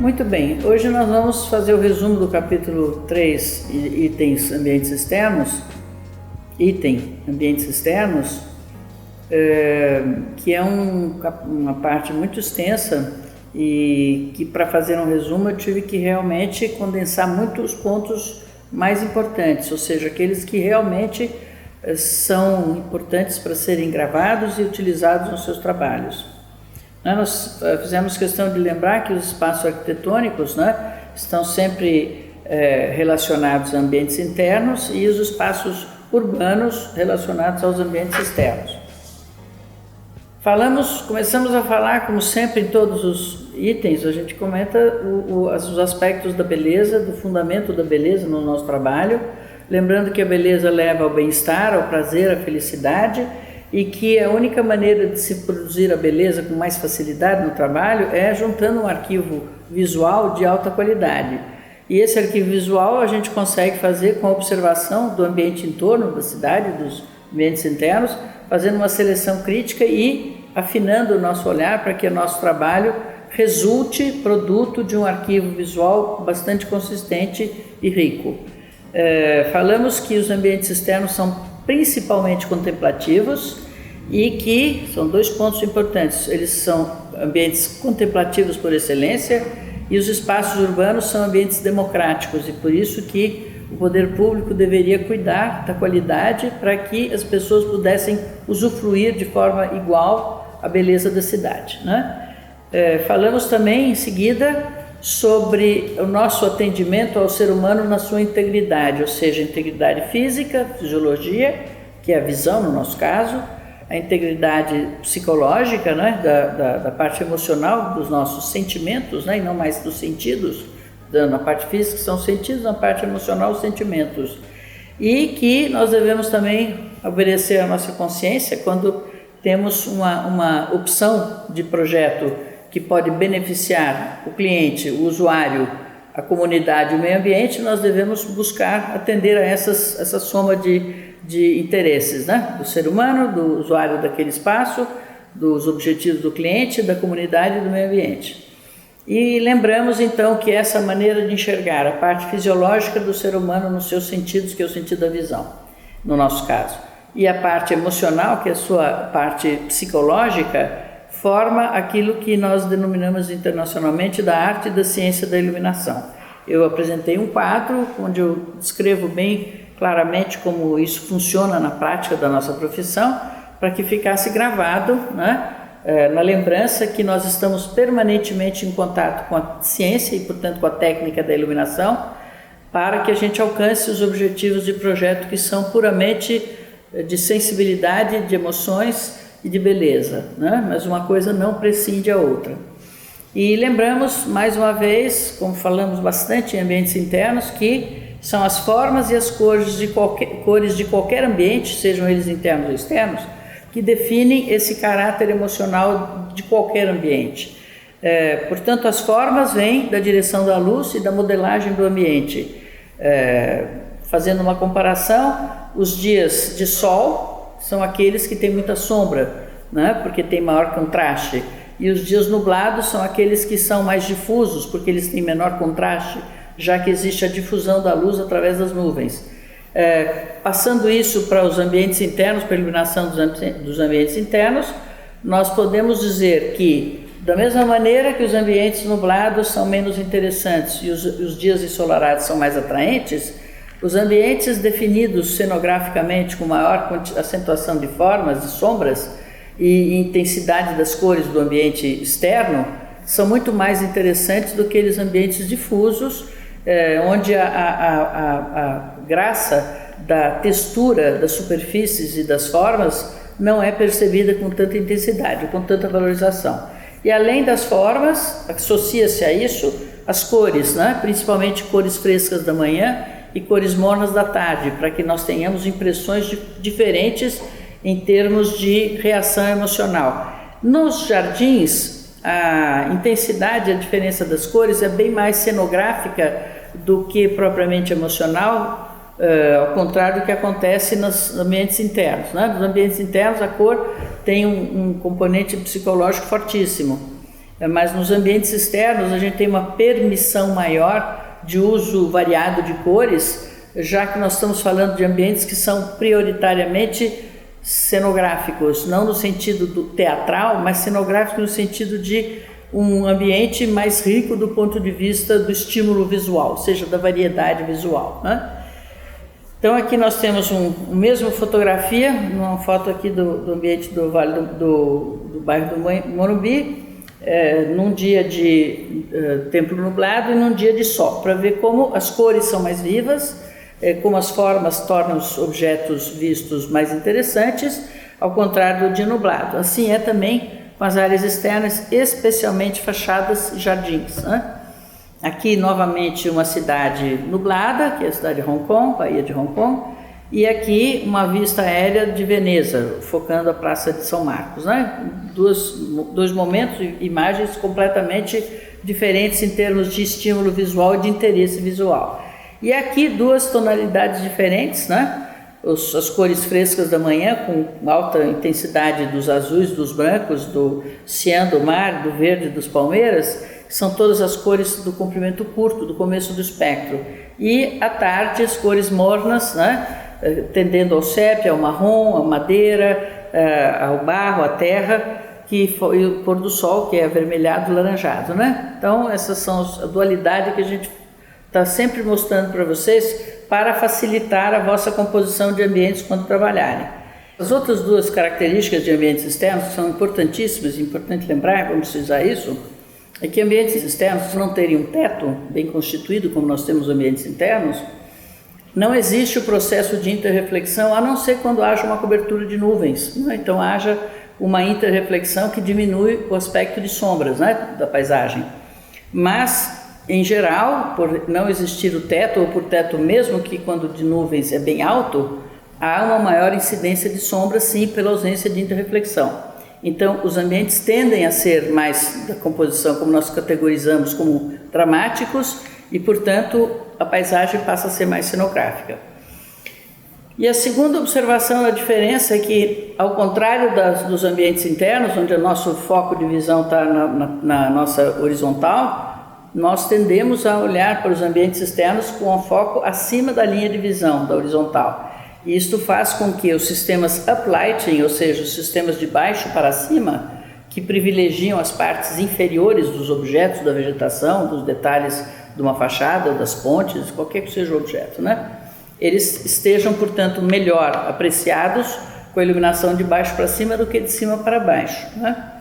Muito bem, hoje nós vamos fazer o resumo do capítulo 3, itens ambientes externos, que é uma parte muito extensa e que, para fazer um resumo, eu tive que realmente condensar muitos pontos mais importantes, ou seja, aqueles que realmente são importantes para serem gravados e utilizados nos seus trabalhos. Nós fizemos questão de lembrar que os espaços arquitetônicos, estão sempre relacionados a ambientes internos e os espaços urbanos relacionados aos ambientes externos. Começamos a falar, como sempre, em todos os itens, a gente comenta os aspectos da beleza, do fundamento da beleza no nosso trabalho, lembrando que a beleza leva ao bem-estar, ao prazer, à felicidade, e que a única maneira de se produzir a beleza com mais facilidade no trabalho é juntando um arquivo visual de alta qualidade. E esse arquivo visual a gente consegue fazer com a observação do ambiente em torno da cidade, dos ambientes internos, fazendo uma seleção crítica e afinando o nosso olhar para que o nosso trabalho resulte produto de um arquivo visual bastante consistente e rico. Falamos que os ambientes externos são principalmente contemplativos e que são dois pontos importantes: eles são ambientes contemplativos por excelência e os espaços urbanos são ambientes democráticos, e por isso que o poder público deveria cuidar da qualidade para que as pessoas pudessem usufruir de forma igual a beleza da cidade, falamos também em seguida sobre o nosso atendimento ao ser humano na sua integridade, ou seja, integridade física, fisiologia, que é a visão no nosso caso, a integridade psicológica, da parte emocional, dos nossos sentimentos, e não mais dos sentidos. Na parte física são sentidos, na parte emocional os sentimentos. E que nós devemos também obedecer à nossa consciência quando temos uma opção de projeto que pode beneficiar o cliente, o usuário, a comunidade e o meio ambiente. Nós devemos buscar atender a essa soma de interesses, do ser humano, do usuário daquele espaço, dos objetivos do cliente, da comunidade e do meio ambiente. E lembramos então que essa maneira de enxergar a parte fisiológica do ser humano nos seus sentidos, que é o sentido da visão, no nosso caso, e a parte emocional, que é a sua parte psicológica, forma aquilo que nós denominamos internacionalmente da arte e da ciência da iluminação. Eu apresentei um quadro onde eu descrevo bem claramente como isso funciona na prática da nossa profissão, para que ficasse gravado, na lembrança que nós estamos permanentemente em contato com a ciência e, portanto, com a técnica da iluminação, para que a gente alcance os objetivos de projeto que são puramente de sensibilidade, de emoções e de beleza, mas uma coisa não prescinde a outra. E lembramos, mais uma vez, como falamos bastante em ambientes internos, que são as formas e as cores de qualquer ambiente, sejam eles internos ou externos, que definem esse caráter emocional de qualquer ambiente. Portanto, as formas vêm da direção da luz e da modelagem do ambiente. Fazendo uma comparação, os dias de sol são aqueles que têm muita sombra, porque tem maior contraste, e os dias nublados são aqueles que são mais difusos, porque eles têm menor contraste, já que existe a difusão da luz através das nuvens. Passando isso para os ambientes internos, para a iluminação dos ambientes internos, nós podemos dizer que, da mesma maneira que os ambientes nublados são menos interessantes e os dias ensolarados são mais atraentes, os ambientes definidos cenograficamente com maior acentuação de formas e sombras e intensidade das cores do ambiente externo são muito mais interessantes do que aqueles ambientes difusos, onde a graça da textura das superfícies e das formas não é percebida com tanta intensidade, com tanta valorização. E além das formas, associa-se a isso as cores, principalmente cores frescas da manhã e cores mornas da tarde, para que nós tenhamos impressões diferentes em termos de reação emocional. Nos jardins, a intensidade, a diferença das cores é bem mais cenográfica do que propriamente emocional, ao contrário do que acontece nos ambientes internos. Nos ambientes internos, a cor tem um componente psicológico fortíssimo. Mas nos ambientes externos a gente tem uma permissão maior de uso variado de cores, já que nós estamos falando de ambientes que são prioritariamente cenográficos, não no sentido do teatral, mas cenográfico no sentido de um ambiente mais rico do ponto de vista do estímulo visual, ou seja, da variedade visual, né? Então aqui nós temos uma mesma fotografia, uma foto aqui do ambiente do Vale do bairro do Morumbi, num dia de tempo nublado e num dia de sol, para ver como as cores são mais vivas, como as formas tornam os objetos vistos mais interessantes, ao contrário do dia nublado. Assim é também com as áreas externas, especialmente fachadas e jardins, né? Aqui novamente uma cidade nublada, que é a cidade de Hong Kong, Baía de Hong Kong, e aqui uma vista aérea de Veneza, focando a Praça de São Marcos, né? Dois momentos, imagens completamente diferentes em termos de estímulo visual e de interesse visual. E aqui duas tonalidades diferentes, né? As cores frescas da manhã, com alta intensidade dos azuis, dos brancos, do cian do mar, do verde dos palmeiras, que são todas as cores do comprimento curto, do começo do espectro. E à tarde as cores mornas, né? Tendendo ao sépia, ao marrom, à madeira, ao barro, à terra, e o pôr do sol, que é avermelhado, laranjado, né? Então essas são a dualidade que a gente está sempre mostrando para vocês, para facilitar a vossa composição de ambientes quando trabalharem. As outras duas características de ambientes externos, que são importantíssimas, é importante lembrar, vamos precisar isso, é que ambientes externos, se não terem um teto bem constituído, como nós temos ambientes internos, não existe o processo de interreflexão, a não ser quando haja uma cobertura de nuvens, né? Então haja uma interreflexão que diminui o aspecto de sombras, né, da paisagem. Mas em geral, por não existir o teto, ou por teto mesmo que quando de nuvens é bem alto, há uma maior incidência de sombra, sim, pela ausência de interreflexão. Então, os ambientes tendem a ser mais da composição, como nós categorizamos, como dramáticos, e, portanto, a paisagem passa a ser mais cenográfica. E a segunda observação da diferença é que, ao contrário dos ambientes internos, onde o nosso foco de visão está na nossa horizontal, nós tendemos a olhar para os ambientes externos com um foco acima da linha de visão, da horizontal. E isto faz com que os sistemas uplighting, ou seja, os sistemas de baixo para cima, que privilegiam as partes inferiores dos objetos, da vegetação, dos detalhes de uma fachada, ou das pontes, qualquer que seja o objeto, né? Eles estejam, portanto, melhor apreciados com a iluminação de baixo para cima do que de cima para baixo, né?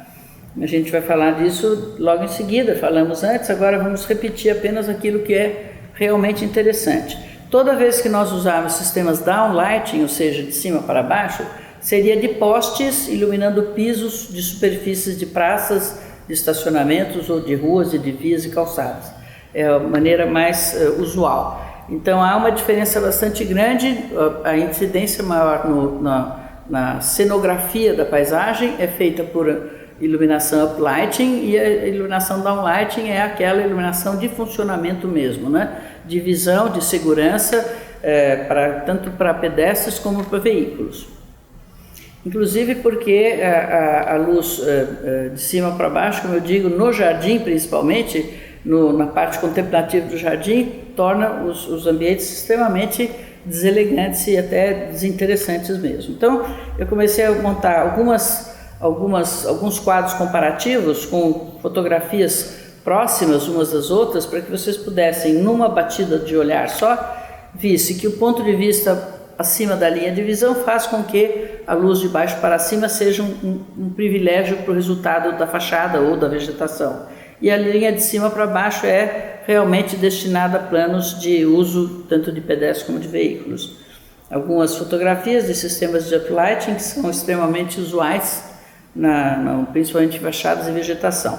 A gente vai falar disso logo em seguida, falamos antes, agora vamos repetir apenas aquilo que é realmente interessante. Toda vez que nós usarmos sistemas downlighting, ou seja, de cima para baixo, seria de postes iluminando pisos de superfícies de praças, de estacionamentos ou de ruas, de vias e calçadas. É a maneira mais usual. Então há uma diferença bastante grande, a incidência maior na cenografia da paisagem é feita por iluminação uplighting, e a iluminação downlighting é aquela iluminação de funcionamento mesmo, né? De visão, de segurança, tanto para pedestres como para veículos. Inclusive porque a luz de cima para baixo, como eu digo, no jardim principalmente, na parte contemplativa do jardim, torna os ambientes extremamente deselegantes e até desinteressantes mesmo. Então eu comecei a montar alguns quadros comparativos com fotografias próximas umas das outras, para que vocês pudessem, numa batida de olhar só, visse que o ponto de vista acima da linha de visão faz com que a luz de baixo para cima seja um privilégio para o resultado da fachada ou da vegetação. E a linha de cima para baixo é realmente destinada a planos de uso tanto de pedestres como de veículos. Algumas fotografias de sistemas de uplighting que são extremamente usuais, principalmente fachadas e vegetação.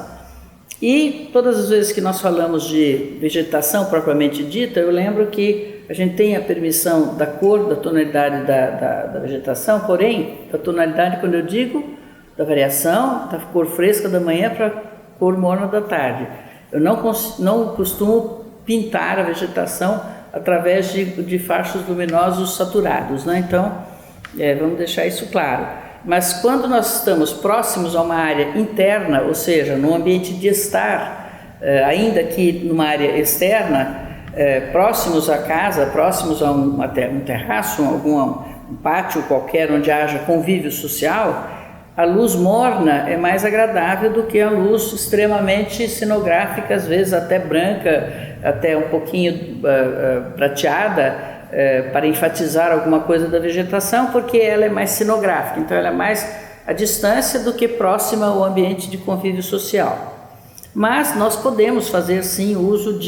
E todas as vezes que nós falamos de vegetação propriamente dita, eu lembro que a gente tem a permissão da cor, da tonalidade da vegetação, porém, da tonalidade, quando eu digo, da variação, da cor fresca da manhã para a cor morna da tarde. Eu não costumo pintar a vegetação através de fachos luminosos saturados, né? Então, vamos deixar isso claro. Mas quando nós estamos próximos a uma área interna, ou seja, no ambiente de estar, ainda que numa área externa, próximos à casa, próximos a um terraço, um pátio qualquer onde haja convívio social, a luz morna é mais agradável do que a luz extremamente cenográfica, às vezes até branca, até um pouquinho prateada, para enfatizar alguma coisa da vegetação, porque ela é mais cenográfica, então ela é mais à distância do que próxima ao ambiente de convívio social. Mas nós podemos fazer sim uso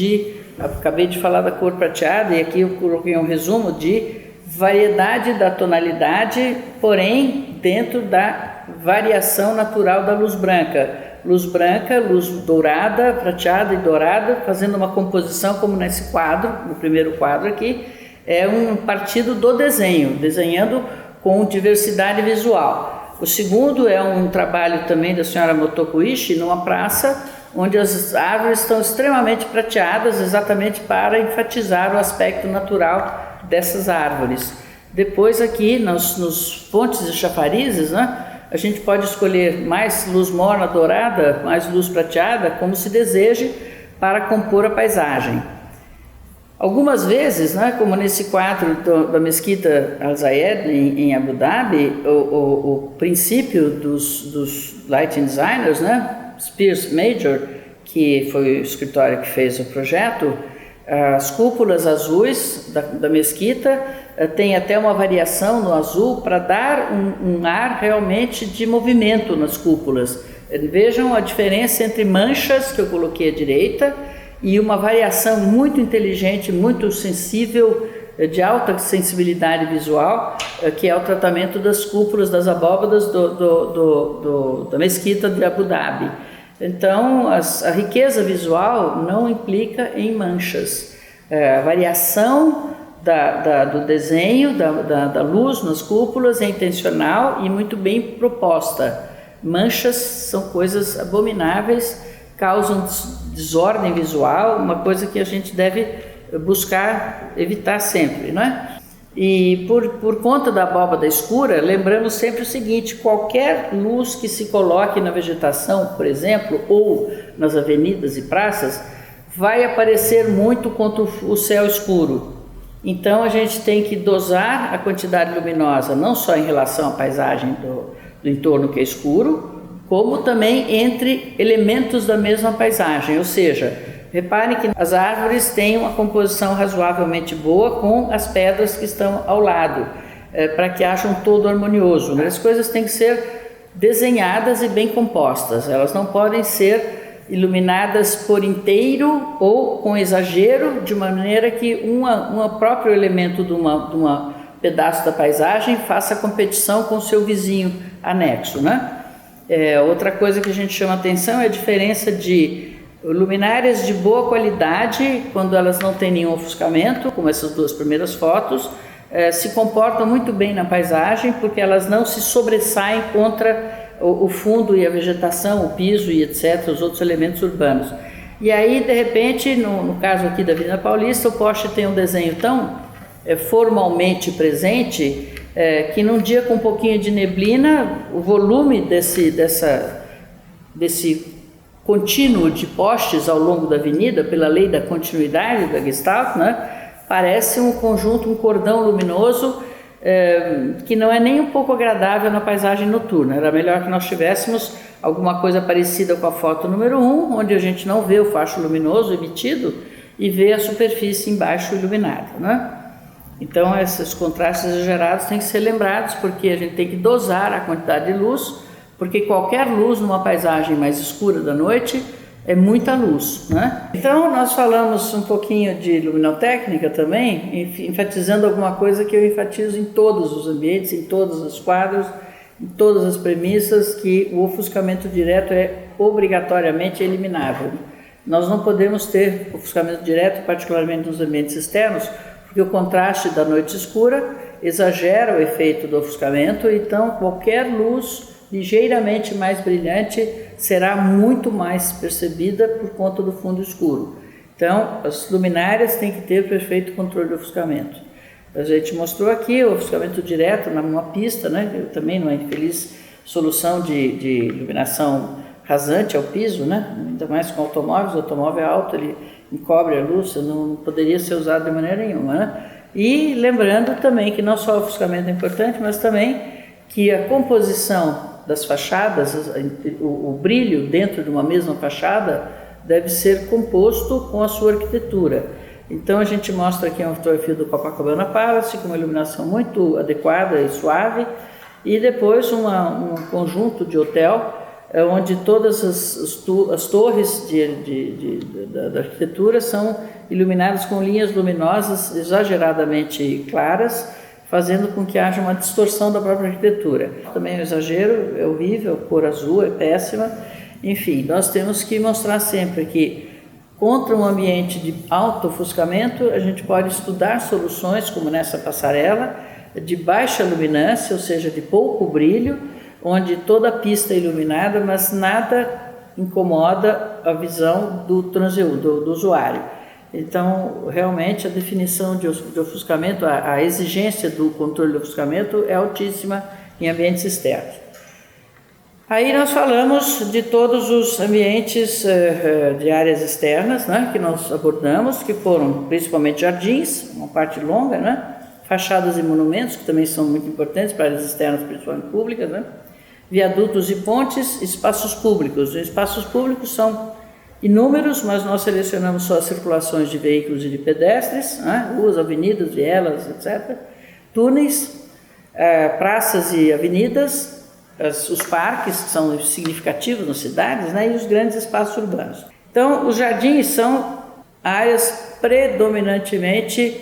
acabei de falar da cor prateada, e aqui eu coloquei um resumo de variedade da tonalidade, porém dentro da variação natural da luz branca, luz dourada, prateada e dourada, fazendo uma composição como nesse quadro, no primeiro quadro aqui, é um partido do desenho, desenhando com diversidade visual. O segundo é um trabalho também da senhora Motoko Ishii, numa praça onde as árvores estão extremamente prateadas, exatamente para enfatizar o aspecto natural dessas árvores. Depois aqui, nos pontes e chafarizes, né, a gente pode escolher mais luz morna dourada, mais luz prateada, como se deseje, para compor a paisagem. Algumas vezes, né, como nesse quadro da Mesquita Al-Zayed em Abu Dhabi, o princípio dos lighting designers, né, Spears Major, que foi o escritório que fez o projeto, as cúpulas azuis da mesquita tem até uma variação no azul para dar um ar realmente de movimento nas cúpulas. Vejam a diferença entre manchas, que eu coloquei à direita, e uma variação muito inteligente, muito sensível, de alta sensibilidade visual, que é o tratamento das cúpulas, das abóbadas da mesquita de Abu Dhabi. Então, a riqueza visual não implica em manchas. A variação do desenho, da luz nas cúpulas é intencional e muito bem proposta. Manchas são coisas abomináveis, causam desordem visual, uma coisa que a gente deve buscar evitar sempre, não é? E por conta da abóbada escura, lembramos sempre o seguinte: qualquer luz que se coloque na vegetação, por exemplo, ou nas avenidas e praças, vai aparecer muito contra o céu escuro. Então a gente tem que dosar a quantidade luminosa, não só em relação à paisagem do entorno que é escuro, como também entre elementos da mesma paisagem, ou seja, reparem que as árvores têm uma composição razoavelmente boa com as pedras que estão ao lado, para que haja um todo harmonioso, né? As coisas têm que ser desenhadas e bem compostas, elas não podem ser iluminadas por inteiro ou com exagero, de maneira que um próprio elemento de uma pedaço da paisagem faça competição com o seu vizinho anexo, né? Outra coisa que a gente chama atenção é a diferença de luminárias de boa qualidade, quando elas não têm nenhum ofuscamento, como essas duas primeiras fotos, se comportam muito bem na paisagem, porque elas não se sobressaem contra o fundo e a vegetação, o piso e etc., os outros elementos urbanos. E aí, de repente, no caso aqui da Avenida Paulista, o poste tem um desenho tão formalmente presente, que num dia com um pouquinho de neblina, o volume desse contínuo de postes ao longo da avenida, pela lei da continuidade da Gestalt, né, parece um conjunto, um cordão luminoso, que não é nem um pouco agradável na paisagem noturna. Era melhor que nós tivéssemos alguma coisa parecida com a foto número 1, onde a gente não vê o facho luminoso emitido e vê a superfície embaixo iluminada, né? Então esses contrastes exagerados têm que ser lembrados, porque a gente tem que dosar a quantidade de luz, porque qualquer luz numa paisagem mais escura da noite é muita luz, né? Então nós falamos um pouquinho de luminotécnica também, enfatizando alguma coisa que eu enfatizo em todos os ambientes, em todos os quadros, em todas as premissas, que o ofuscamento direto é obrigatoriamente eliminável. Nós não podemos ter ofuscamento direto, particularmente nos ambientes externos, porque o contraste da noite escura exagera o efeito do ofuscamento, então qualquer luz ligeiramente mais brilhante será muito mais percebida por conta do fundo escuro. Então, as luminárias têm que ter perfeito controle do ofuscamento. A gente mostrou aqui o ofuscamento direto numa pista, né? Também numa infeliz solução de iluminação rasante ao piso, né? Ainda mais com automóveis, o automóvel é alto, ele encobre a luz, não poderia ser usado de maneira nenhuma, né? E lembrando também que não só o ofuscamento é importante, mas também que a composição das fachadas, o brilho dentro de uma mesma fachada deve ser composto com a sua arquitetura. Então a gente mostra aqui uma fotografia do Copacabana Palace com uma iluminação muito adequada e suave, e depois um conjunto de hotel onde todas as torres da arquitetura são iluminadas com linhas luminosas exageradamente claras, fazendo com que haja uma distorção da própria arquitetura. Também é um exagero, é horrível, a cor azul é péssima. Enfim, nós temos que mostrar sempre que contra um ambiente de alto ofuscamento, a gente pode estudar soluções como nessa passarela, de baixa luminância, ou seja, de pouco brilho, onde toda a pista é iluminada, mas nada incomoda a visão do transeunte, do usuário. Então, realmente, a definição de ofuscamento, a exigência do controle do ofuscamento é altíssima em ambientes externos. Aí nós falamos de todos os ambientes de áreas externas, né, que nós abordamos, que foram principalmente jardins, uma parte longa, né, fachadas e monumentos, que também são muito importantes para áreas externas, principalmente públicas, né, viadutos e pontes, espaços públicos. Os espaços públicos são inúmeros, mas nós selecionamos só as circulações de veículos e de pedestres, né? Ruas, avenidas, vielas, etc. Túneis, praças e avenidas, os parques, que são significativos nas cidades, né? E os grandes espaços urbanos. Então, os jardins são áreas predominantemente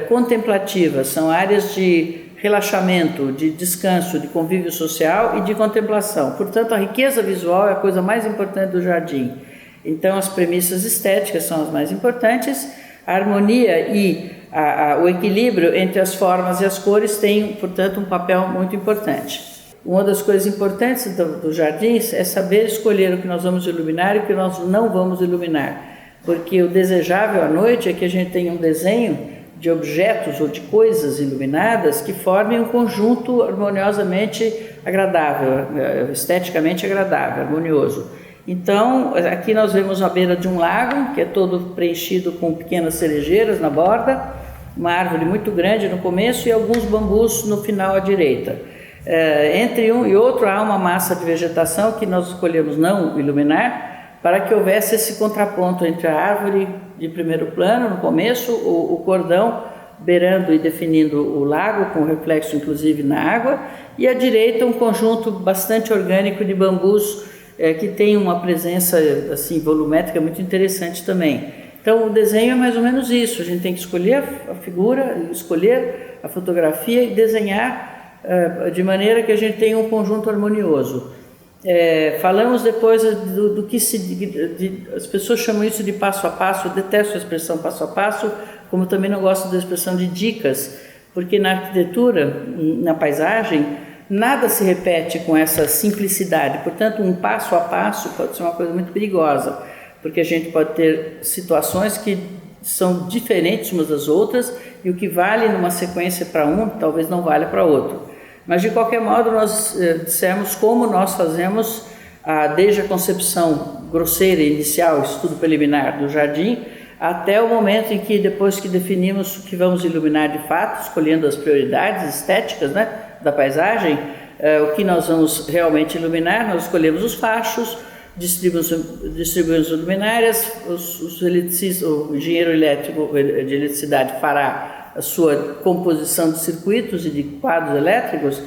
contemplativas, são áreas de relaxamento, de descanso, de convívio social e de contemplação. Portanto, a riqueza visual é a coisa mais importante do jardim. Então, as premissas estéticas são as mais importantes, a harmonia e o equilíbrio entre as formas e as cores tem, portanto, um papel muito importante. Uma das coisas importantes dos jardins é saber escolher o que nós vamos iluminar e o que nós não vamos iluminar, porque o desejável à noite é que a gente tenha um desenho de objetos ou de coisas iluminadas que formem um conjunto harmoniosamente agradável, esteticamente agradável, harmonioso. Então, aqui nós vemos a beira de um lago, que é todo preenchido com pequenas cerejeiras na borda, uma árvore muito grande no começo e alguns bambus no final à direita. Entre um e outro há uma massa de vegetação que nós escolhemos não iluminar, para que houvesse esse contraponto entre a árvore de primeiro plano, no começo, o cordão beirando e definindo o lago, com reflexo inclusive na água, e à direita um conjunto bastante orgânico de bambus que tem uma presença assim, volumétrica muito interessante também. Então o desenho é mais ou menos isso, a gente tem que escolher a figura, escolher a fotografia e desenhar de maneira que a gente tenha um conjunto harmonioso. Falamos depois do que as pessoas chamam isso de passo a passo. Eu detesto a expressão passo a passo, como também não gosto da expressão de dicas, porque na arquitetura, na paisagem, nada se repete com essa simplicidade. Portanto, um passo a passo pode ser uma coisa muito perigosa, porque a gente pode ter situações que são diferentes umas das outras e o que vale numa sequência para um, talvez não valha para outro. Mas, de qualquer modo, nós dissemos como nós fazemos, desde a concepção grosseira inicial, estudo preliminar do jardim, até o momento em que, depois que definimos o que vamos iluminar de fato, escolhendo as prioridades estéticas, né, da paisagem, o que nós vamos realmente iluminar, nós escolhemos os fachos, distribuímos as luminárias, o engenheiro elétrico de eletricidade fará a sua composição de circuitos e de quadros elétricos,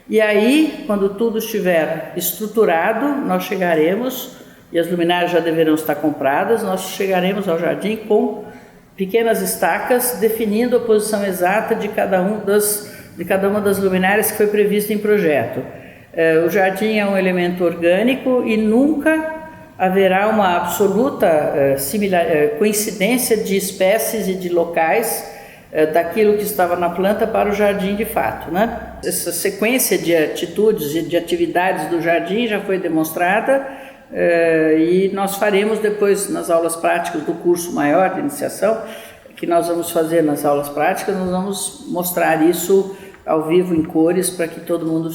e aí, quando tudo estiver estruturado, nós chegaremos, e as luminárias já deverão estar compradas, nós chegaremos ao jardim com pequenas estacas definindo a posição exata de cada uma das luminárias que foi prevista em projeto. O jardim é um elemento orgânico e nunca haverá uma absoluta coincidência de espécies e de locais daquilo que estava na planta para o jardim de fato, né? Essa sequência de atitudes e de atividades do jardim já foi demonstrada e nós faremos depois nas aulas práticas do curso maior de iniciação, que nós vamos fazer nas aulas práticas, nós vamos mostrar isso ao vivo em cores para que todo mundo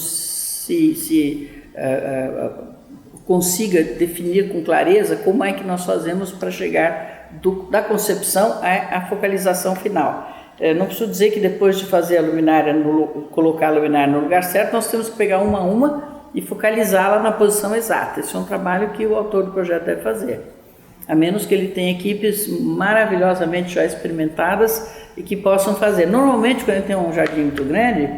consiga definir com clareza como é que nós fazemos para chegar da concepção à focalização final. Não preciso dizer que depois de fazer a luminária, colocar a luminária no lugar certo, nós temos que pegar uma a uma e focalizá-la na posição exata. Esse é um trabalho que o autor do projeto deve fazer, a menos que ele tenha equipes maravilhosamente já experimentadas e que possam fazer. Normalmente, quando eu tenho um jardim muito grande,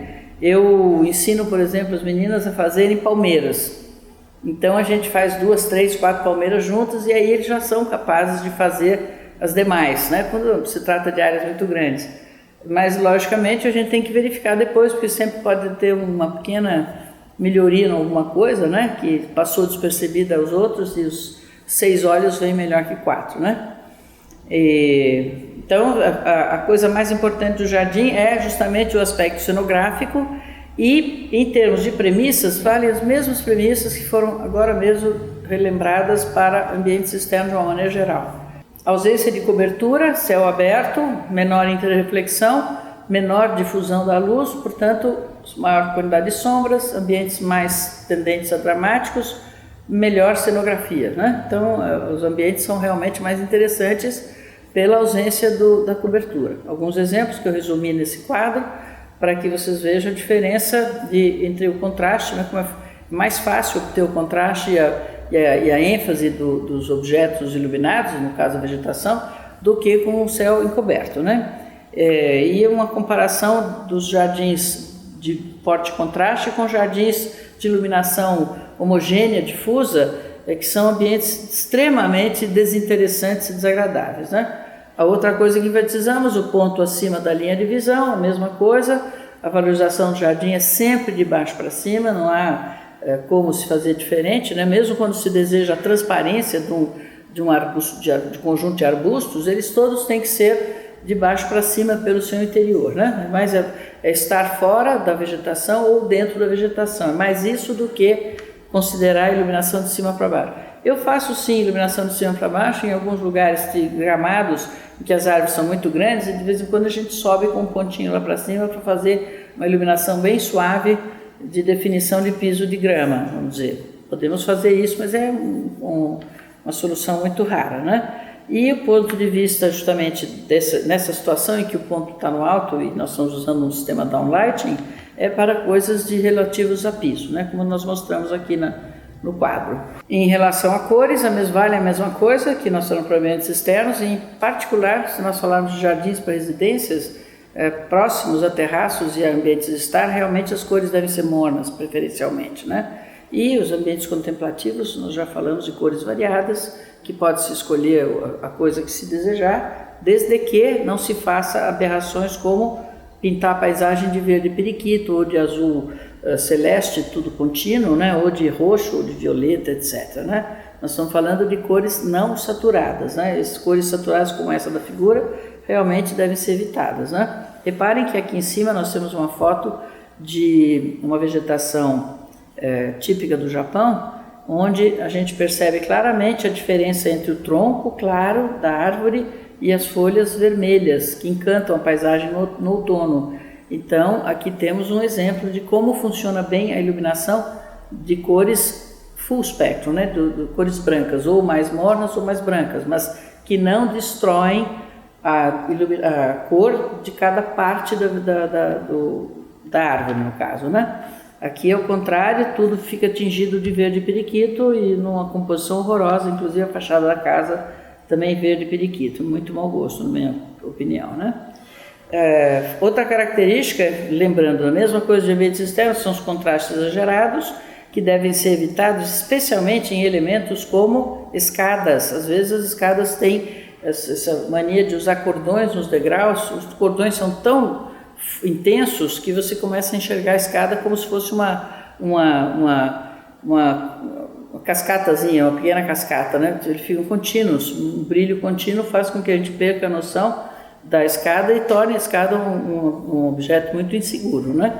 eu ensino, por exemplo, as meninas a fazerem palmeiras. Então a gente faz 2, 3, 4 palmeiras juntas e aí eles já são capazes de fazer as demais, né? Quando se trata de áreas muito grandes. Mas, logicamente, a gente tem que verificar depois, porque sempre pode ter uma pequena melhoria em alguma coisa, né? Que passou despercebida aos outros e os 6 olhos vêm melhor que 4, né? Então, a coisa mais importante do jardim é justamente o aspecto cenográfico e, em termos de premissas, valem as mesmas premissas que foram agora mesmo relembradas para ambientes externos de uma maneira geral. Ausência de cobertura, céu aberto, menor interreflexão, menor difusão da luz, portanto, maior quantidade de sombras, ambientes mais tendentes a dramáticos, melhor cenografia, né? Então, os ambientes são realmente mais interessantes pela ausência da cobertura. Alguns exemplos que eu resumi nesse quadro, para que vocês vejam a diferença entre o contraste, né? Como é mais fácil obter o contraste e a ênfase dos objetos iluminados, no caso a vegetação, do que com o céu encoberto, né? E uma comparação dos jardins de forte contraste com jardins de iluminação homogênea, difusa, que são ambientes extremamente desinteressantes e desagradáveis, né? A outra coisa que enfatizamos, o ponto acima da linha de visão, a mesma coisa, a valorização do jardim é sempre de baixo para cima, não há como se fazer diferente, né? Mesmo quando se deseja a transparência de um arbusto, de conjunto de arbustos, eles todos têm que ser de baixo para cima pelo seu interior, né? Mas é estar fora da vegetação ou dentro da vegetação, é mais isso do que considerar a iluminação de cima para baixo. Eu faço sim iluminação de cima para baixo em alguns lugares de gramados em que as árvores são muito grandes e de vez em quando a gente sobe com um pontinho lá para cima para fazer uma iluminação bem suave de definição de piso de grama, vamos dizer. Podemos fazer isso, mas é uma solução muito rara, né? E o ponto de vista justamente nessa situação em que o ponto está no alto e nós estamos usando um sistema downlighting, é para coisas relativos a piso, né? Como nós mostramos aqui no quadro. Em relação a cores, vale a mesma coisa, que nós estamos para ambientes externos, em particular, se nós falarmos de jardins para residências, próximos a terraços e a ambientes de estar, realmente as cores devem ser mornas, preferencialmente, né? E os ambientes contemplativos, nós já falamos de cores variadas, que pode-se escolher a coisa que se desejar, desde que não se faça aberrações como pintar a paisagem de verde periquito, ou de azul celeste, tudo contínuo, né? Ou de roxo, ou de violeta, etc., né? Nós estamos falando de cores não saturadas, né? As cores saturadas como essa da figura realmente devem ser evitadas, né? Reparem que aqui em cima nós temos uma foto de uma vegetação típica do Japão, onde a gente percebe claramente a diferença entre o tronco claro da árvore e as folhas vermelhas, que encantam a paisagem no outono. Então, aqui temos um exemplo de como funciona bem a iluminação de cores full spectrum, né? de cores brancas, ou mais mornas ou mais brancas, mas que não destroem a cor de cada parte da árvore, no caso, né? Aqui é o contrário, tudo fica tingido de verde periquito e numa composição horrorosa, inclusive a fachada da casa também verde periquito, muito mau gosto, na minha opinião, né? Outra característica, lembrando a mesma coisa de ambientes externos, são os contrastes exagerados, que devem ser evitados, especialmente em elementos como escadas. Às vezes as escadas têm essa mania de usar cordões nos degraus, os cordões são tão intensos que você começa a enxergar a escada como se fosse uma cascatazinha, uma pequena cascata, né? Eles ficam contínuos, um brilho contínuo faz com que a gente perca a noção da escada e torne a escada um objeto muito inseguro, né?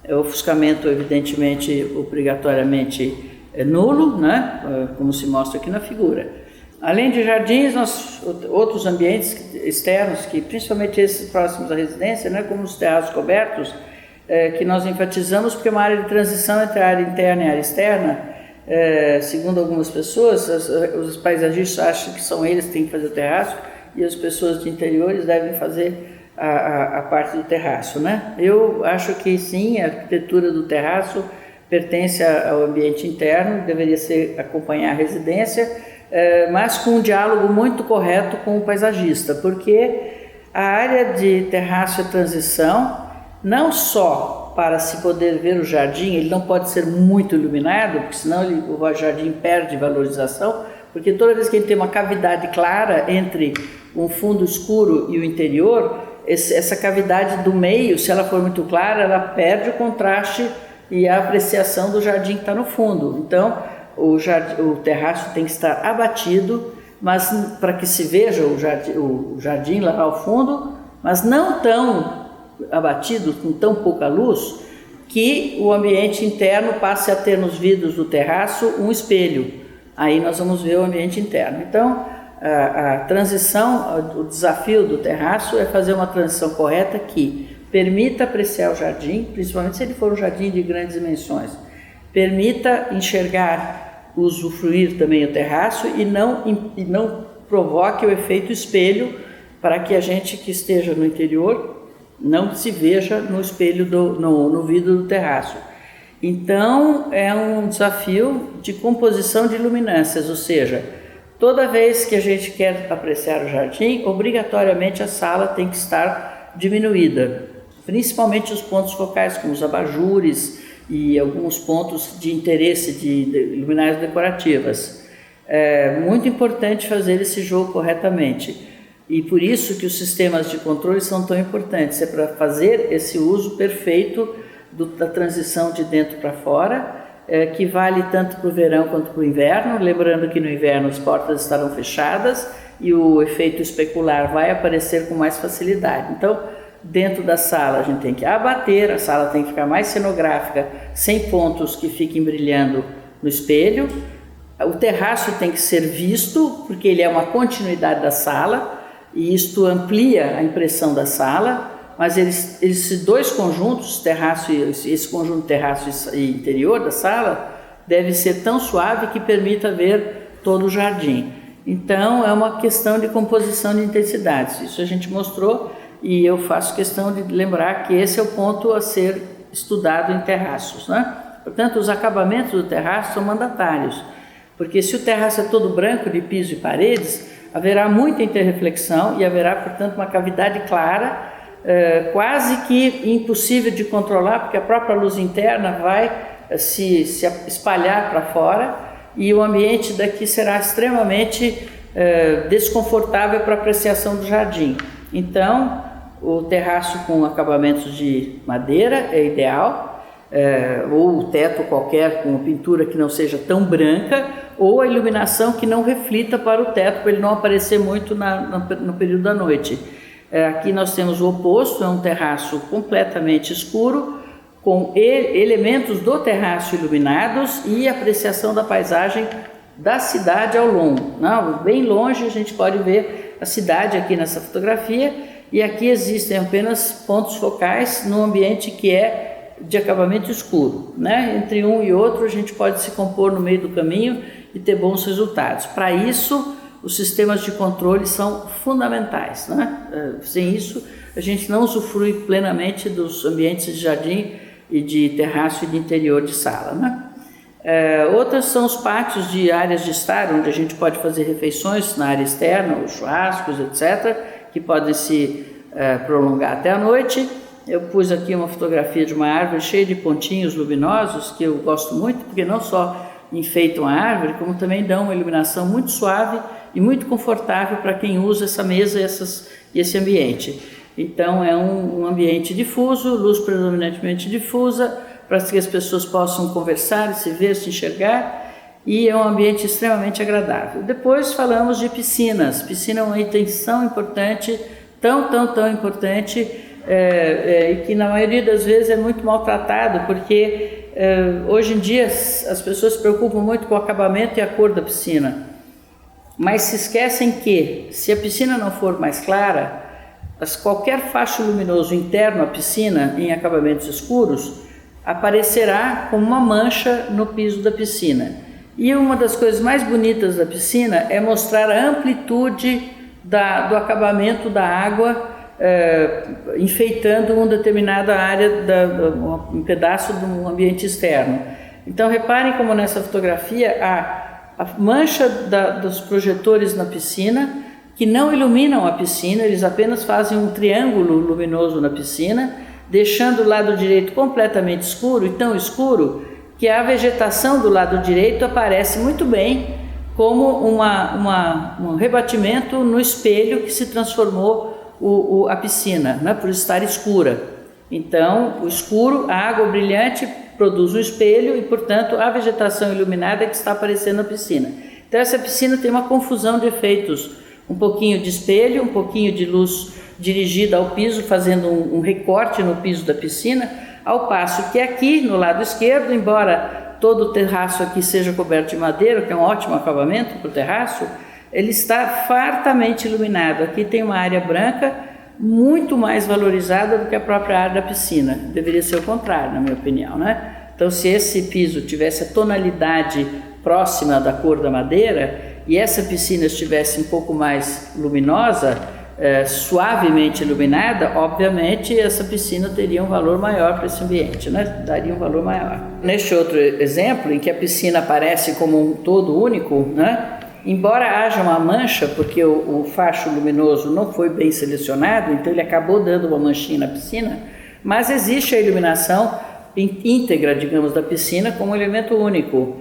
O ofuscamento, evidentemente, obrigatoriamente nulo, né? Como se mostra aqui na figura. Além de jardins, outros ambientes externos, que principalmente esses próximos à residência, né, como os terraços cobertos, que nós enfatizamos porque é uma área de transição entre a área interna e a área externa. Segundo algumas pessoas, os paisagistas acham que são eles que têm que fazer o terraço e as pessoas de interiores devem fazer a parte do terraço, né? Eu acho que sim, a arquitetura do terraço pertence ao ambiente interno, deveria acompanhar a residência, mas com um diálogo muito correto com o paisagista, porque a área de terraço e transição, não só para se poder ver o jardim, ele não pode ser muito iluminado, porque senão o jardim perde valorização, porque toda vez que ele tem uma cavidade clara entre um fundo escuro e o interior, essa cavidade do meio, se ela for muito clara, ela perde o contraste e a apreciação do jardim que está no fundo. Então, o terraço tem que estar abatido, mas para que se veja o jardim lá ao fundo, mas não tão abatido, com tão pouca luz, que o ambiente interno passe a ter nos vidros do terraço um espelho. Aí nós vamos ver o ambiente interno. Então, a transição, o desafio do terraço é fazer uma transição correta que permita apreciar o jardim, principalmente se ele for um jardim de grandes dimensões, permita enxergar, usufruir também o terraço e não provoque o efeito espelho para que a gente que esteja no interior não se veja no espelho, no vidro do terraço. Então, é um desafio de composição de luminâncias, ou seja, toda vez que a gente quer apreciar o jardim, obrigatoriamente a sala tem que estar diminuída, principalmente os pontos focais, como os abajures e alguns pontos de interesse de luminárias decorativas. É muito importante fazer esse jogo corretamente. E por isso que os sistemas de controle são tão importantes, é para fazer esse uso perfeito da transição de dentro para fora, que vale tanto para o verão quanto para o inverno, lembrando que no inverno as portas estarão fechadas e o efeito especular vai aparecer com mais facilidade. Então, dentro da sala a gente tem que abater, a sala tem que ficar mais cenográfica, sem pontos que fiquem brilhando no espelho. O terraço tem que ser visto, porque ele é uma continuidade da sala, e isto amplia a impressão da sala, mas esses dois conjuntos, terraço e esse conjunto terraço e interior da sala, deve ser tão suave que permita ver todo o jardim. Então, é uma questão de composição de intensidades. Isso a gente mostrou e eu faço questão de lembrar que esse é o ponto a ser estudado em terraços, né? Portanto, os acabamentos do terraço são mandatários, porque se o terraço é todo branco de piso e paredes, haverá muita interreflexão e haverá, portanto, uma cavidade clara, quase que impossível de controlar, porque a própria luz interna vai se espalhar para fora e o ambiente daqui será extremamente desconfortável para a apreciação do jardim. Então, o terraço com acabamentos de madeira é ideal, ou o teto qualquer com pintura que não seja tão branca, ou a iluminação que não reflita para o teto, para ele não aparecer muito no período da noite. Aqui nós temos o oposto, é um terraço completamente escuro, com elementos do terraço iluminados e apreciação da paisagem da cidade ao longo. Bem longe a gente pode ver a cidade aqui nessa fotografia, e aqui existem apenas pontos focais no ambiente que é de acabamento escuro, né? Entre um e outro a gente pode se compor no meio do caminho e ter bons resultados. Para isso, os sistemas de controle são fundamentais, né? Sem isso, a gente não usufrui plenamente dos ambientes de jardim e de terraço e de interior de sala, né? Outras são os pátios de áreas de estar, onde a gente pode fazer refeições na área externa, os churrascos, etc., que podem se prolongar até a noite. Eu pus aqui uma fotografia de uma árvore cheia de pontinhos luminosos, que eu gosto muito, porque não só enfeitam a árvore, como também dão uma iluminação muito suave e muito confortável para quem usa essa mesa e esse ambiente. Então, é um ambiente difuso, luz predominantemente difusa, para que as pessoas possam conversar, se ver, se enxergar, e é um ambiente extremamente agradável. Depois falamos de piscinas. Piscina é uma intenção importante, tão importante, e que na maioria das vezes é muito maltratado, porque hoje em dia as pessoas se preocupam muito com o acabamento e a cor da piscina. mas se esquecem que, se a piscina não for mais clara, qualquer facho luminoso interno à piscina, em acabamentos escuros, aparecerá como uma mancha no piso da piscina. E uma das coisas mais bonitas da piscina é mostrar a amplitude do acabamento da água, enfeitando uma determinada área, um pedaço do ambiente externo. Então reparem como nessa fotografia a mancha dos projetores na piscina, que não iluminam a piscina, eles apenas fazem um triângulo luminoso na piscina, deixando o lado direito completamente escuro, e tão escuro que a vegetação do lado direito aparece muito bem como um rebatimento no espelho que se transformou a piscina, né, por estar escura. Então, o escuro, a água brilhante produz um espelho e, portanto, a vegetação iluminada que está aparecendo na piscina. Então, essa piscina tem uma confusão de efeitos, um pouquinho de espelho, um pouquinho de luz dirigida ao piso, fazendo um recorte no piso da piscina, ao passo que aqui, no lado esquerdo, embora todo o terraço aqui seja coberto de madeira, que é um ótimo acabamento para o terraço, ele está fartamente iluminado. Aqui tem uma área branca muito mais valorizada do que a própria área da piscina. Deveria ser o contrário, na minha opinião, né? Então, se esse piso tivesse a tonalidade próxima da cor da madeira e essa piscina estivesse um pouco mais luminosa, suavemente iluminada, obviamente essa piscina teria um valor maior para esse ambiente, né? Daria um valor maior. Neste outro exemplo, em que a piscina aparece como um todo único, né? Embora haja uma mancha, porque o facho luminoso não foi bem selecionado, então ele acabou dando uma manchinha na piscina, mas existe a iluminação íntegra, digamos, da piscina como um elemento único.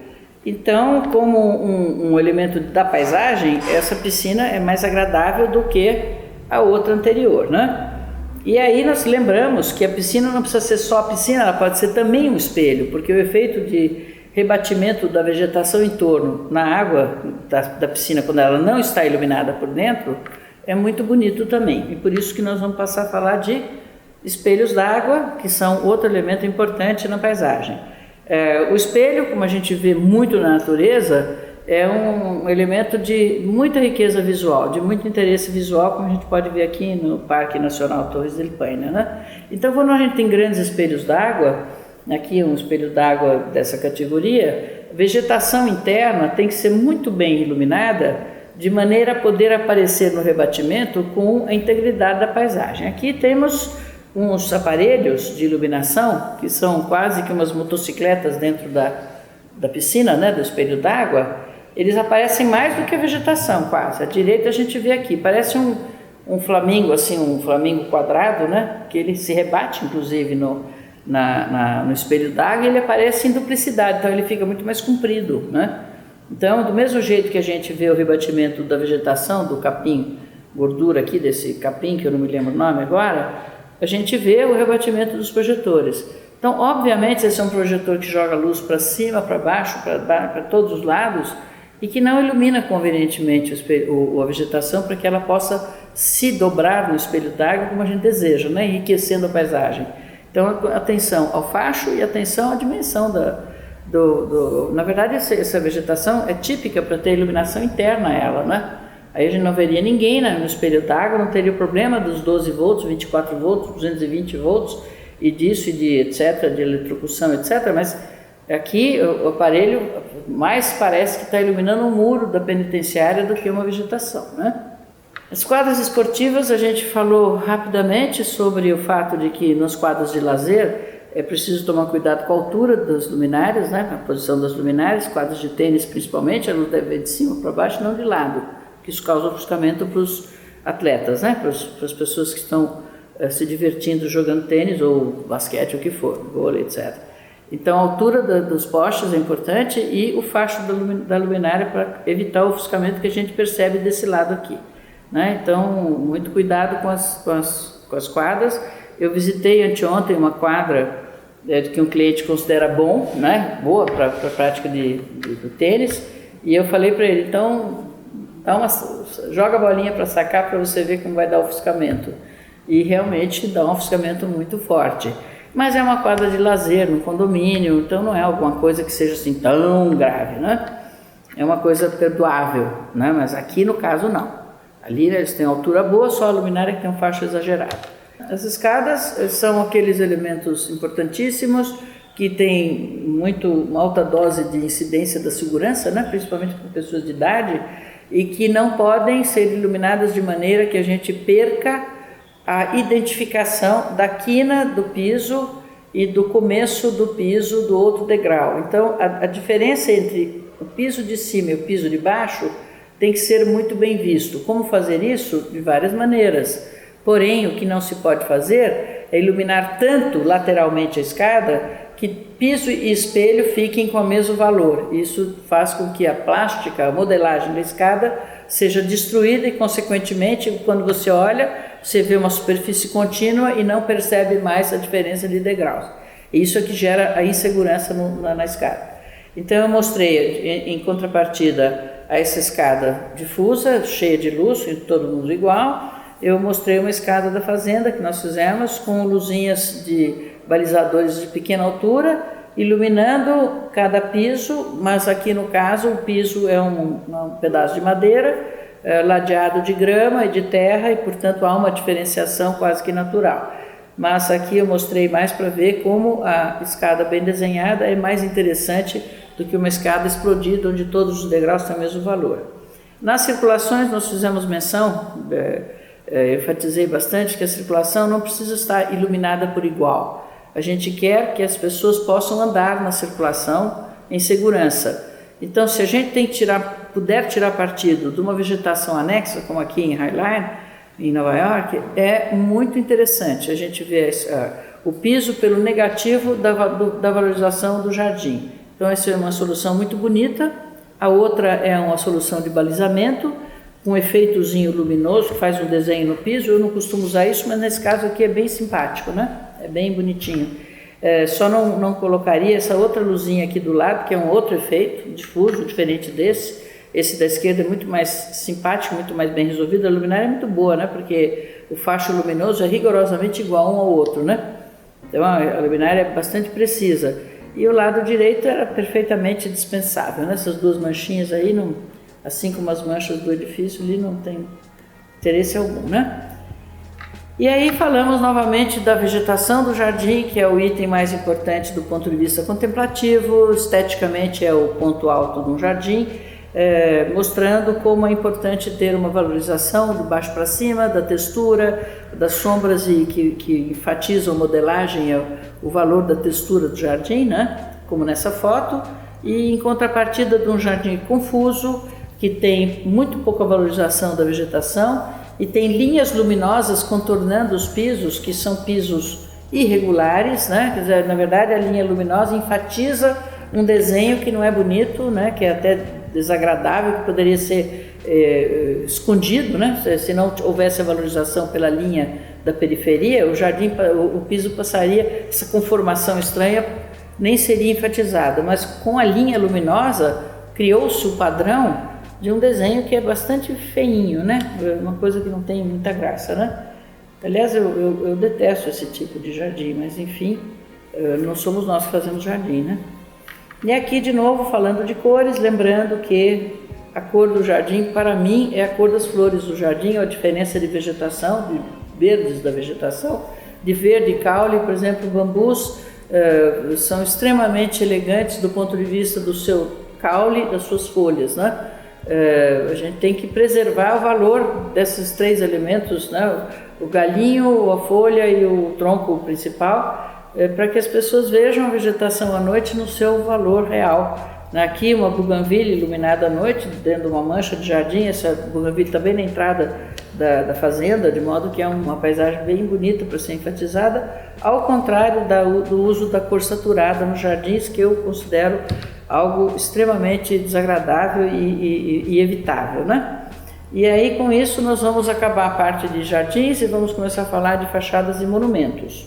Então, como um elemento da paisagem, essa piscina é mais agradável do que a outra anterior, né? E aí nós lembramos que a piscina não precisa ser só a piscina, ela pode ser também um espelho, porque o efeito de rebatimento da vegetação em torno na água da piscina, quando ela não está iluminada por dentro, é muito bonito também. E por isso que nós vamos passar a falar de espelhos d'água, que são outro elemento importante na paisagem. O espelho, como a gente vê muito na natureza, é um elemento de muita riqueza visual, de muito interesse visual, como a gente pode ver aqui no Parque Nacional Torres del Paine, né? Então, quando a gente tem grandes espelhos d'água, aqui um espelho d'água dessa categoria, a vegetação interna tem que ser muito bem iluminada, de maneira a poder aparecer no rebatimento com a integridade da paisagem. Aqui temos uns aparelhos de iluminação, que são quase que umas motocicletas dentro da piscina, né, do espelho d'água. Eles aparecem mais do que a vegetação, quase. À direita a gente vê aqui, parece um flamingo, assim, um flamingo quadrado, né, que ele se rebate, inclusive, no espelho d'água, e ele aparece em duplicidade, então ele fica muito mais comprido, né? Então, do mesmo jeito que a gente vê o rebatimento da vegetação, do capim, gordura aqui desse capim, que eu não me lembro o nome agora, a gente vê o rebatimento dos projetores. Então, obviamente, esse é um projetor que joga luz para cima, para baixo, para todos os lados, e que não ilumina convenientemente a vegetação para que ela possa se dobrar no espelho d'água como a gente deseja, né? Enriquecendo a paisagem. Então, atenção ao facho e atenção à dimensão na verdade, essa vegetação é típica para ter iluminação interna a ela, né? Aí a gente não veria ninguém no espelho d'água, não teria o problema dos 12 volts, 24 volts, 220 volts, e disso, e de etc., de eletrocução, etc., mas aqui o aparelho mais parece que está iluminando um muro da penitenciária do que uma vegetação, né? As quadras esportivas, a gente falou rapidamente sobre o fato de que nos quadros de lazer é preciso tomar cuidado com a altura das luminárias, né, a posição das luminárias, quadros de tênis principalmente, a luz deve vir de cima para baixo, não de lado, que isso causa ofuscamento para os atletas, né, para as pessoas que estão se divertindo jogando tênis ou basquete, o que for, vôlei, etc. Então a altura dos postes é importante e o facho da luminária para evitar o ofuscamento que a gente percebe desse lado aqui, né? Então muito cuidado com as quadras. Eu visitei anteontem uma quadra que um cliente considera né, boa para a prática do tênis, e eu falei para ele, então joga a bolinha para sacar para você ver como vai dar o ofuscamento. E realmente dá um ofuscamento muito forte. Mas é uma quadra de lazer, no condomínio, então não é alguma coisa que seja assim tão grave, né? é uma coisa perdoável, né? Mas aqui no caso não. Ali eles têm altura boa, só a luminária que tem um facho exagerado. As escadas são aqueles elementos importantíssimos que têm uma alta dose de incidência da segurança, né? Principalmente para pessoas de idade, e que não podem ser iluminadas de maneira que a gente perca a identificação da quina do piso e do começo do piso do outro degrau. Então, a diferença entre o piso de cima e o piso de baixo tem que ser muito bem visto. Como fazer isso? De várias maneiras. Porém, o que não se pode fazer é iluminar tanto lateralmente a escada que piso e espelho fiquem com o mesmo valor. Isso faz com que a plástica, a modelagem da escada seja destruída e, consequentemente, quando você olha, você vê uma superfície contínua e não percebe mais a diferença de degraus. Isso é que gera a insegurança na escada. Então eu mostrei, em contrapartida a essa escada difusa, cheia de luz, todo mundo igual, eu mostrei uma escada da fazenda que nós fizemos com luzinhas de balizadores de pequena altura, iluminando cada piso, mas aqui no caso o piso é um pedaço de madeira, ladeado de grama e de terra, e portanto há uma diferenciação quase que natural. Mas aqui eu mostrei mais para ver como a escada bem desenhada é mais interessante do que uma escada explodida onde todos os degraus têm o mesmo valor. Nas circulações nós fizemos menção, enfatizei bastante que a circulação não precisa estar iluminada por igual. A gente quer que as pessoas possam andar na circulação em segurança. Então, se a gente puder tirar partido de uma vegetação anexa, como aqui em Highline, em Nova York, é muito interessante. A gente vê o piso pelo negativo da valorização do jardim. Então, essa é uma solução muito bonita. A outra é uma solução de balizamento, com um efeitozinho luminoso, que faz um desenho no piso. Eu não costumo usar isso, mas nesse caso aqui é bem simpático, né? É bem bonitinho. Só não colocaria essa outra luzinha aqui do lado, que é um outro efeito difuso, diferente desse. Esse da esquerda é muito mais simpático, muito mais bem resolvido. A luminária é muito boa, né? Porque o facho luminoso é rigorosamente igual um ao outro, né? Então a luminária é bastante precisa. E o lado direito era perfeitamente dispensável, né? Essas duas manchinhas aí, não, assim como as manchas do edifício, ali não tem interesse algum, né? E aí falamos novamente da vegetação do jardim, que é o item mais importante do ponto de vista contemplativo, esteticamente é o ponto alto de um jardim, mostrando como é importante ter uma valorização de baixo para cima, da textura, das sombras e que enfatizam a modelagem, o valor da textura do jardim, né? Como nessa foto, e em contrapartida de um jardim confuso, que tem muito pouca valorização da vegetação, e tem linhas luminosas contornando os pisos, que são pisos irregulares, né? Quer dizer, na verdade a linha luminosa enfatiza um desenho que não é bonito, né? Que é até desagradável, que poderia ser escondido, né? Se não houvesse a valorização pela linha da periferia, o piso passaria, essa conformação estranha nem seria enfatizada, mas com a linha luminosa criou-se o padrão de um desenho que é bastante feinho, né? Uma coisa que não tem muita graça, né? Aliás, eu detesto esse tipo de jardim, mas enfim, não somos nós que fazemos jardim, né? E aqui de novo falando de cores, lembrando que a cor do jardim para mim é a cor das flores do jardim, a diferença de vegetação, de verdes da vegetação, de verde e caule, por exemplo, bambus são extremamente elegantes do ponto de vista do seu caule, das suas folhas, né? A gente tem que preservar o valor desses três elementos, né? O galinho, a folha e o tronco principal, para que as pessoas vejam a vegetação à noite no seu valor real. Aqui uma bougainville iluminada à noite, dentro de uma mancha de jardim, essa bougainville está bem na entrada da fazenda, de modo que é uma paisagem bem bonita para ser enfatizada, ao contrário do uso da cor saturada nos jardins, que eu considero algo extremamente desagradável e evitável, né? E aí com isso nós vamos acabar a parte de jardins e vamos começar a falar de fachadas e monumentos.